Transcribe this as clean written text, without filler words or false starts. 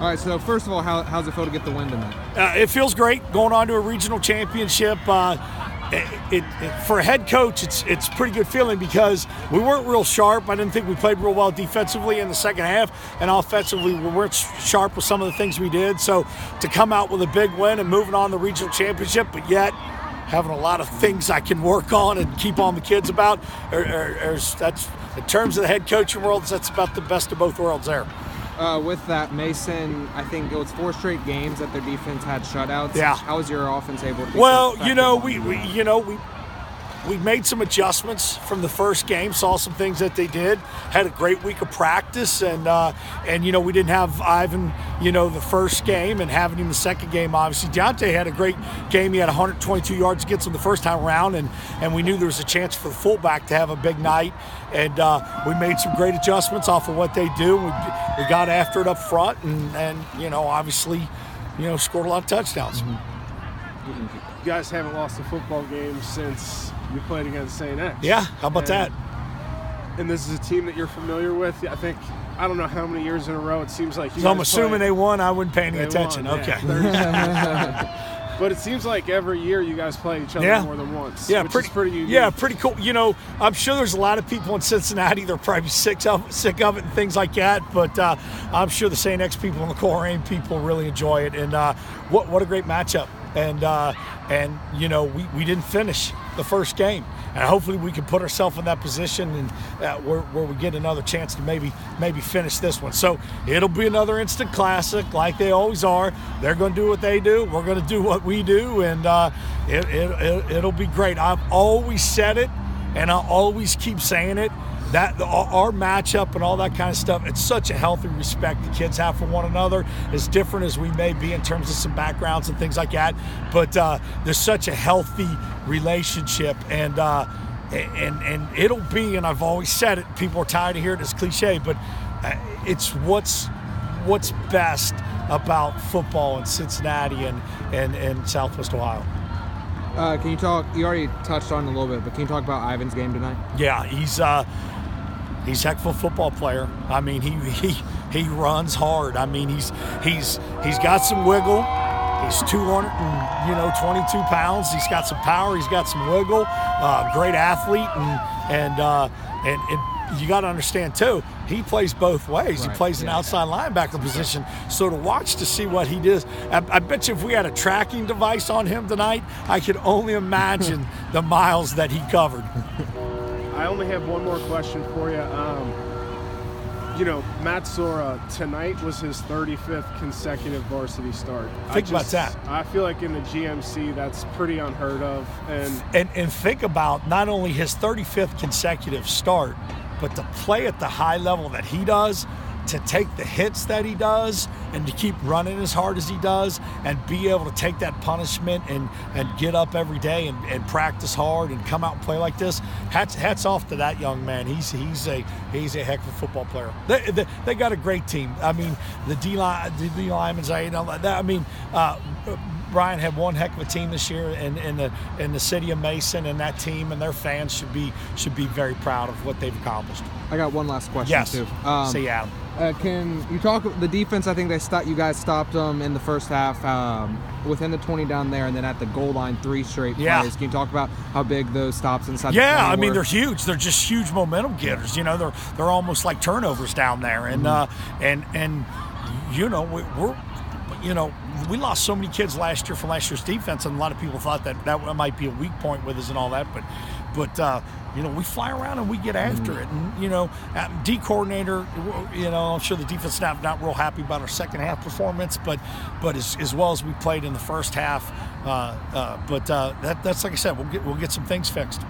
All right, so first of all, how's it feel to get the win tonight? It feels great going on to a regional championship. For a head coach, it's a pretty good feeling because we weren't real sharp. I didn't think we played real well defensively in the second half, and offensively we weren't sharp with some of the things we did. So to come out with a big win and moving on to the regional championship, but yet having a lot of things I can work on and keep on the kids about, that's in terms of the head coaching world, that's about the best of both worlds there. With that, Mason, I think it was 4 straight games that their defense had shutouts. Yeah. How was your offense able to be Well, so effective we made some adjustments from the first game, saw some things that they did, had a great week of practice, and we didn't have Ivan, the first game, and having him the second game, obviously. Deontay had a great game. He had 122 yards against him the first time around, and we knew there was a chance for the fullback to have a big night, and we made some great adjustments off of what they do. We got after it up front, and obviously, scored a lot of touchdowns. You guys haven't lost a football game since you played against St. X. Yeah, how about that? And this is a team that you're familiar with. I don't know how many years in a row it seems like you So I'm guys assuming play. they won. I wouldn't pay any attention. Won, okay. Yeah. But it seems like every year you guys play each other more than once. Yeah, which is pretty unique. Yeah, pretty cool. I'm sure there's a lot of people in Cincinnati that are probably sick of it and things like that. But I'm sure the St. X people and the Colerain people really enjoy it. And what a great matchup. And we didn't finish the first game, and hopefully we can put ourselves in that position and where we get another chance to maybe finish this one. So it'll be another instant classic, like they always are. They're going to do what they do. We're going to do what we do, and it'll be great. I've always said it, and I'll always keep saying it. That our matchup and all that kind of stuff, it's such a healthy respect the kids have for one another, as different as we may be in terms of some backgrounds and things like that. But there's such a healthy relationship, and it'll be, and I've always said it, people are tired of hearing this cliche, but it's what's best about football in Cincinnati and Southwest Ohio. Can you talk? You already touched on it a little bit, but can you talk about Ivan's game tonight? Yeah, he's a heck of a football player. I mean, he runs hard. I mean, he's got some wiggle. He's 222 pounds. He's got some power. He's got some wiggle. Great athlete, and you got to understand too, he plays both ways. Right. He plays an outside linebacker position. So to watch to see what he does, I bet you if we had a tracking device on him tonight, I could only imagine the miles that he covered. I only have one more question for you. Matt Sora, tonight was his 35th consecutive varsity start. Think about that. I feel like in the GMC, that's pretty unheard of. And think about not only his 35th consecutive start, but to play at the high level that he does, to take the hits that he does, and to keep running as hard as he does, and be able to take that punishment and get up every day and practice hard and come out and play like this. Hats off to that young man. He's a heck of a football player. They got a great team. I mean, the D linemen, I mean, Brian had one heck of a team this year in the city of Mason, and that team and their fans should be very proud of what they've accomplished. I got one last question too. Say Adam. Can you talk the defense? I think you guys stopped them in the first half within the 20 down there, and then at the goal line 3 straight plays. Can you talk about how big those stops inside? Yeah, the 20 I mean were? they're huge. They're just huge momentum getters. They're almost like turnovers down there, and we lost so many kids last year from last year's defense, and a lot of people thought that might be a weak point with us and all that, but we fly around and we get after it. And, D coordinator, I'm sure the defense staff not real happy about our second half performance, but as well as we played in the first half. That's like I said, we'll get some things fixed.